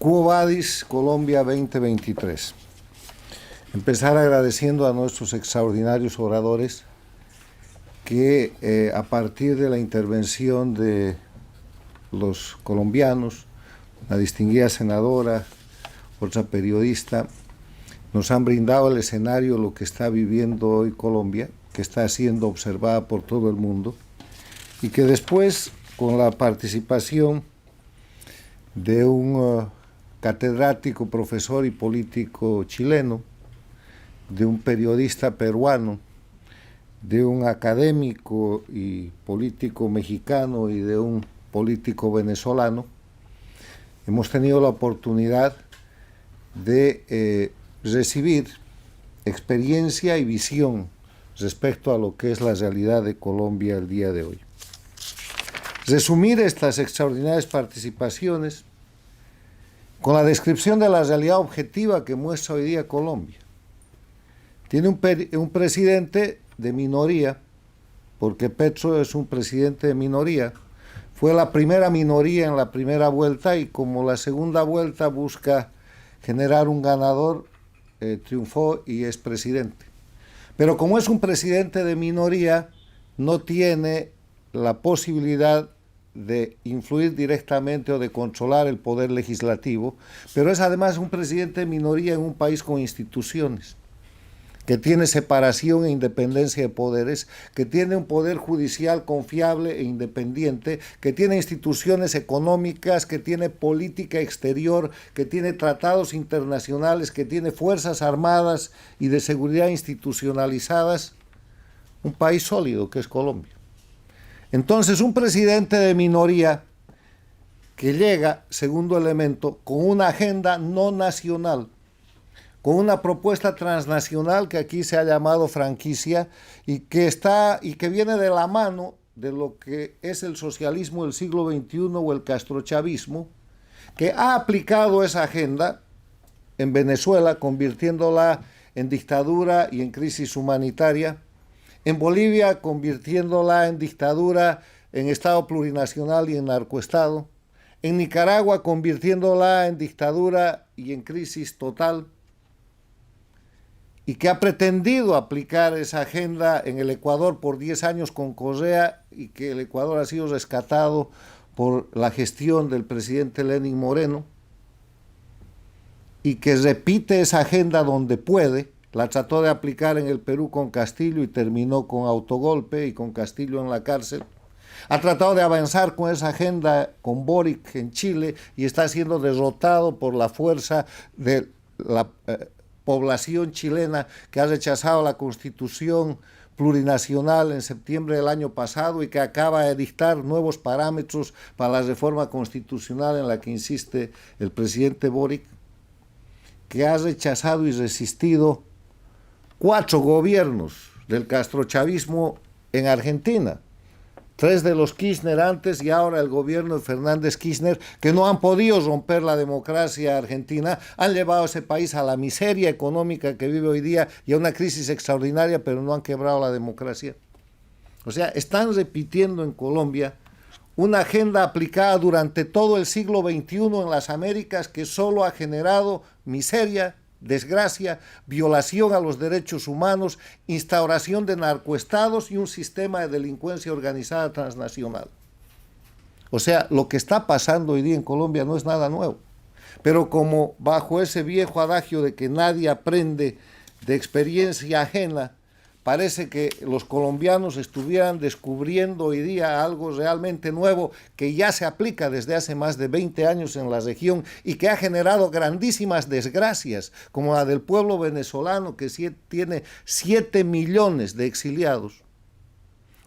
Quo Vadis Colombia 2023. Empezar agradeciendo a nuestros extraordinarios oradores que a partir de la intervención de los colombianos, la distinguida senadora, otra periodista, nos han brindado el escenario de lo que está viviendo hoy Colombia, que está siendo observada por todo el mundo, y que después, con la participación de un catedrático, profesor y político chileno, de un periodista peruano, de un académico y político mexicano y de un político venezolano, hemos tenido la oportunidad de recibir experiencia y visión respecto a lo que es la realidad de Colombia el día de hoy. Resumir estas extraordinarias participaciones con la descripción de la realidad objetiva que muestra hoy día Colombia. Tiene un presidente de minoría, porque Petro es un presidente de minoría. Fue la primera minoría en la primera vuelta y como la segunda vuelta busca generar un ganador, triunfó y es presidente. Pero como es un presidente de minoría, no tiene la posibilidad de influir directamente o de controlar el poder legislativo, pero es además un presidente de minoría en un país con instituciones, que tiene separación e independencia de poderes, que tiene un poder judicial confiable e independiente, que tiene instituciones económicas, que tiene política exterior, que tiene tratados internacionales, que tiene fuerzas armadas y de seguridad institucionalizadas, un país sólido que es Colombia. Entonces, un presidente de minoría que llega, segundo elemento, con una agenda no nacional, con una propuesta transnacional que aquí se ha llamado franquicia y que viene de la mano de lo que es el socialismo del siglo XXI o el castrochavismo, que ha aplicado esa agenda en Venezuela, convirtiéndola en dictadura y en crisis humanitaria, en Bolivia, convirtiéndola en dictadura, en Estado plurinacional y en narcoestado, en Nicaragua, convirtiéndola en dictadura y en crisis total, y que ha pretendido aplicar esa agenda en el Ecuador por 10 años con Correa y que el Ecuador ha sido rescatado por la gestión del presidente Lenín Moreno y que repite esa agenda donde puede. La trató de aplicar en el Perú con Castillo y terminó con autogolpe y con Castillo en la cárcel. Ha tratado de avanzar con esa agenda con Boric en Chile y está siendo derrotado por la fuerza de la población chilena que ha rechazado la Constitución plurinacional en septiembre del año pasado y que acaba de dictar nuevos parámetros para la reforma constitucional en la que insiste el presidente Boric, que ha rechazado y resistido 4 gobiernos del castrochavismo en Argentina, 3 de los Kirchner antes y ahora el gobierno de Fernández Kirchner, que no han podido romper la democracia argentina, han llevado a ese país a la miseria económica que vive hoy día y a una crisis extraordinaria, pero no han quebrado la democracia. O sea, están repitiendo en Colombia una agenda aplicada durante todo el siglo XXI en las Américas que solo ha generado miseria, desgracia, violación a los derechos humanos, instauración de narcoestados y un sistema de delincuencia organizada transnacional. O sea, lo que está pasando hoy día en Colombia no es nada nuevo. Pero como bajo ese viejo adagio de que nadie aprende de experiencia ajena, parece que los colombianos estuvieran descubriendo hoy día algo realmente nuevo que ya se aplica desde hace más de 20 años en la región y que ha generado grandísimas desgracias, como la del pueblo venezolano que tiene 7 millones de exiliados,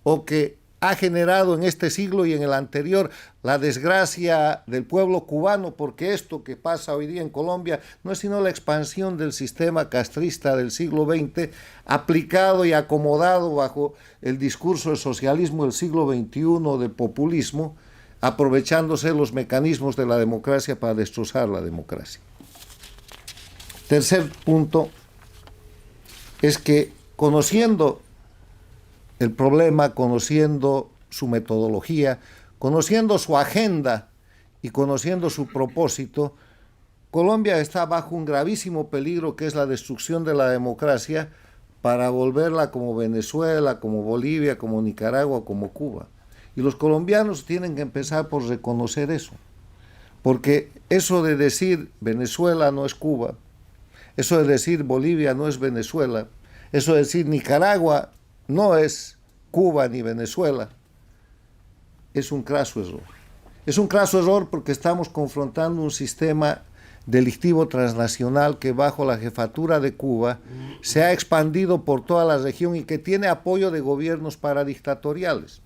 o que ha generado en este siglo y en el anterior la desgracia del pueblo cubano, porque esto que pasa hoy día en Colombia no es sino la expansión del sistema castrista del siglo XX, aplicado y acomodado bajo el discurso del socialismo del siglo XXI, del populismo, aprovechándose los mecanismos de la democracia para destrozar la democracia. Tercer punto es que conociendo el problema, conociendo su metodología, conociendo su agenda y conociendo su propósito, Colombia está bajo un gravísimo peligro que es la destrucción de la democracia para volverla como Venezuela, como Bolivia, como Nicaragua, como Cuba. Y los colombianos tienen que empezar por reconocer eso. Porque eso de decir Venezuela no es Cuba, eso de decir Bolivia no es Venezuela, eso de decir Nicaragua no es Cuba ni Venezuela, es un craso error. Es un craso error porque estamos confrontando un sistema delictivo transnacional que bajo la jefatura de Cuba se ha expandido por toda la región y que tiene apoyo de gobiernos paradictatoriales.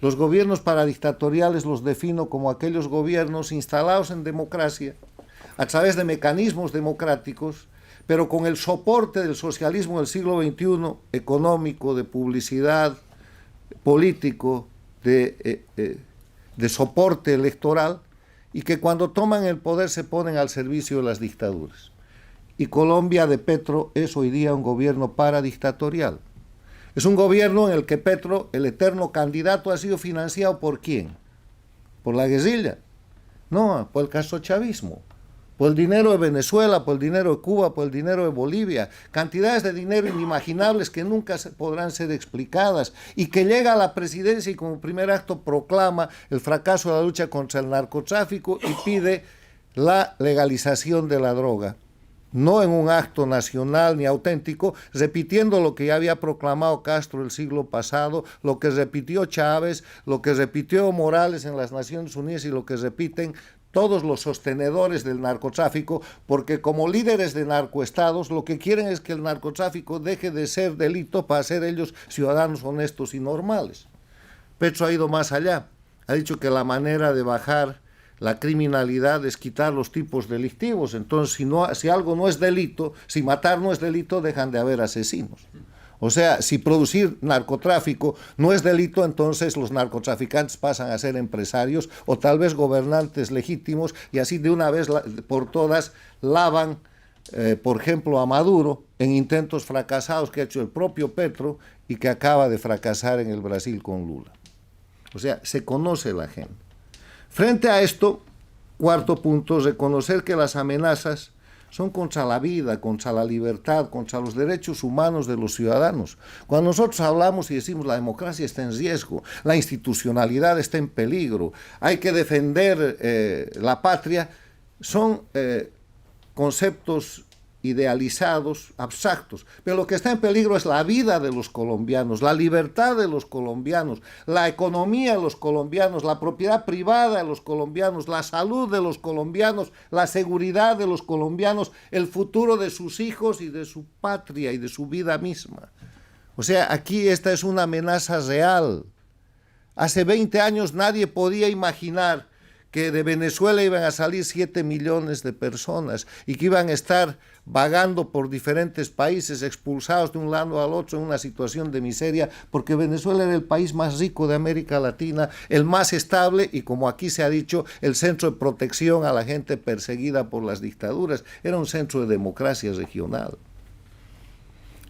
Los gobiernos paradictatoriales los defino como aquellos gobiernos instalados en democracia, a través de mecanismos democráticos, pero con el soporte del socialismo del siglo XXI, económico, de publicidad, político, de soporte electoral, y que cuando toman el poder se ponen al servicio de las dictaduras. Y Colombia de Petro es hoy día un gobierno paradictatorial. Es un gobierno en el que Petro, el eterno candidato, ha sido financiado ¿por quién? ¿Por la guerrilla? No, por el castrochavismo. Por el dinero de Venezuela, por el dinero de Cuba, por el dinero de Bolivia. Cantidades de dinero inimaginables que nunca podrán ser explicadas y que llega a la presidencia y como primer acto proclama el fracaso de la lucha contra el narcotráfico y pide la legalización de la droga. No en un acto nacional ni auténtico, repitiendo lo que ya había proclamado Castro el siglo pasado, lo que repitió Chávez, lo que repitió Morales en las Naciones Unidas y lo que repiten todos los sostenedores del narcotráfico, porque como líderes de narcoestados lo que quieren es que el narcotráfico deje de ser delito para ser ellos ciudadanos honestos y normales. Petro ha ido más allá, ha dicho que la manera de bajar la criminalidad es quitar los tipos delictivos. Entonces, si algo no es delito, si matar no es delito, dejan de haber asesinos. O sea, si producir narcotráfico no es delito, entonces los narcotraficantes pasan a ser empresarios o tal vez gobernantes legítimos y así de una vez por todas lavan, por ejemplo, a Maduro en intentos fracasados que ha hecho el propio Petro y que acaba de fracasar en el Brasil con Lula. O sea, se conoce la gente. Frente a esto, cuarto punto, reconocer que las amenazas son contra la vida, contra la libertad, contra los derechos humanos de los ciudadanos. Cuando nosotros hablamos y decimos la democracia está en riesgo, la institucionalidad está en peligro, hay que defender la patria, son conceptos idealizados, abstractos, pero lo que está en peligro es la vida de los colombianos, la libertad de los colombianos, la economía de los colombianos, la propiedad privada de los colombianos, la salud de los colombianos, la seguridad de los colombianos, el futuro de sus hijos y de su patria y de su vida misma. O sea, aquí esta es una amenaza real. Hace 20 años nadie podía imaginar que de Venezuela iban a salir 7 millones de personas y que iban a estar vagando por diferentes países, expulsados de un lado al otro en una situación de miseria, porque Venezuela era el país más rico de América Latina, el más estable y, como aquí se ha dicho, el centro de protección a la gente perseguida por las dictaduras. Era un centro de democracia regional.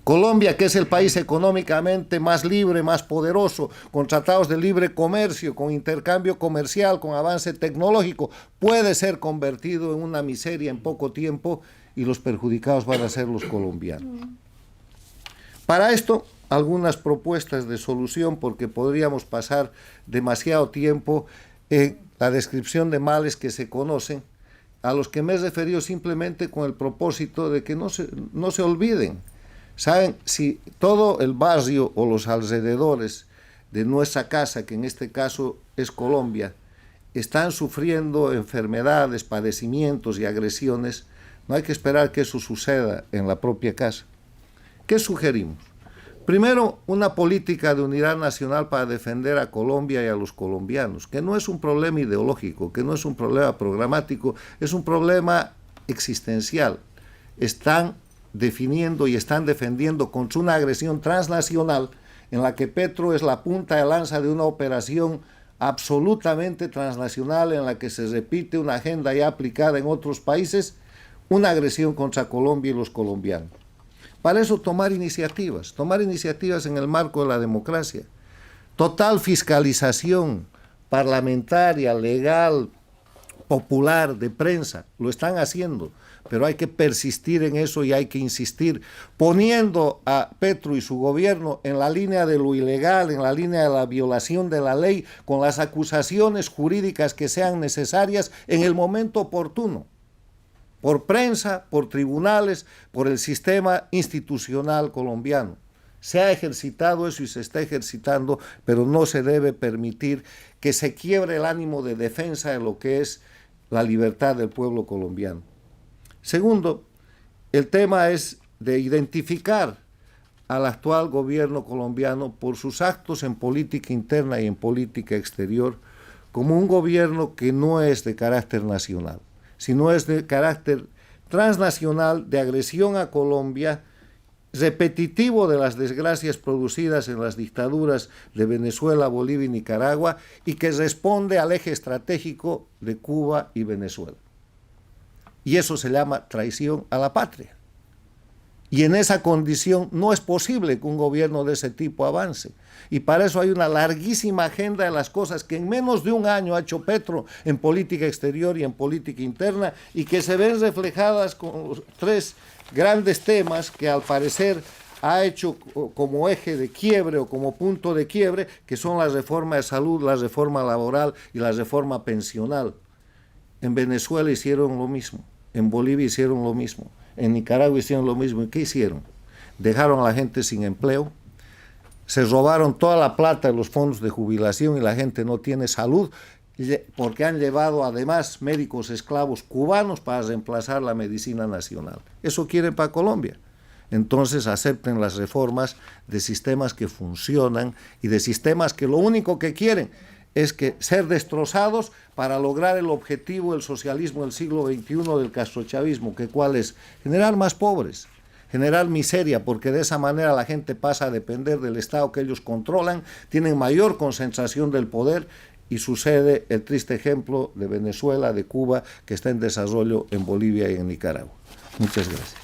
Colombia, que es el país económicamente más libre, más poderoso, con tratados de libre comercio, con intercambio comercial, con avance tecnológico, puede ser convertido en una miseria en poco tiempo y los perjudicados van a ser los colombianos. Para esto, algunas propuestas de solución, porque podríamos pasar demasiado tiempo en la descripción de males que se conocen, a los que me he referido simplemente con el propósito de que no se olviden. Saben, si todo el barrio o los alrededores de nuestra casa, que en este caso es Colombia, están sufriendo enfermedades, padecimientos y agresiones, no hay que esperar que eso suceda en la propia casa. ¿Qué sugerimos? Primero, una política de unidad nacional para defender a Colombia y a los colombianos, que no es un problema ideológico, que no es un problema programático, es un problema existencial. Están definiendo y están defendiendo contra una agresión transnacional en la que Petro es la punta de lanza de una operación absolutamente transnacional en la que se repite una agenda ya aplicada en otros países, una agresión contra Colombia y los colombianos. Para eso tomar iniciativas en el marco de la democracia, total fiscalización parlamentaria, legal, popular, de prensa, lo están haciendo, pero hay que persistir en eso y hay que insistir, poniendo a Petro y su gobierno en la línea de lo ilegal, en la línea de la violación de la ley, con las acusaciones jurídicas que sean necesarias en el momento oportuno, por prensa, por tribunales, por el sistema institucional colombiano. Se ha ejercitado eso y se está ejercitando, pero no se debe permitir que se quiebre el ánimo de defensa de lo que es la libertad del pueblo colombiano. Segundo, el tema es de identificar al actual gobierno colombiano por sus actos en política interna y en política exterior como un gobierno que no es de carácter nacional, sino es de carácter transnacional, de agresión a Colombia, repetitivo de las desgracias producidas en las dictaduras de Venezuela, Bolivia y Nicaragua, y que responde al eje estratégico de Cuba y Venezuela. Y eso se llama traición a la patria. Y en esa condición no es posible que un gobierno de ese tipo avance. Y para eso hay una larguísima agenda de las cosas que en menos de un año ha hecho Petro en política exterior y en política interna, y que se ven reflejadas con los tres grandes temas que al parecer ha hecho como eje de quiebre o como punto de quiebre, que son la reforma de salud, la reforma laboral y la reforma pensional. En Venezuela hicieron lo mismo, en Bolivia hicieron lo mismo, en Nicaragua hicieron lo mismo. ¿Y qué hicieron? Dejaron a la gente sin empleo, se robaron toda la plata de los fondos de jubilación y la gente no tiene salud, porque han llevado además médicos esclavos cubanos para reemplazar la medicina nacional. Eso quieren para Colombia. Entonces acepten las reformas de sistemas que funcionan y de sistemas que lo único que quieren es que ser destrozados para lograr el objetivo del socialismo del siglo XXI, del castrochavismo, que cuál es generar más pobres, generar miseria, porque de esa manera la gente pasa a depender del Estado que ellos controlan, tienen mayor concentración del poder y sucede el triste ejemplo de Venezuela, de Cuba, que está en desarrollo en Bolivia y en Nicaragua. Muchas gracias.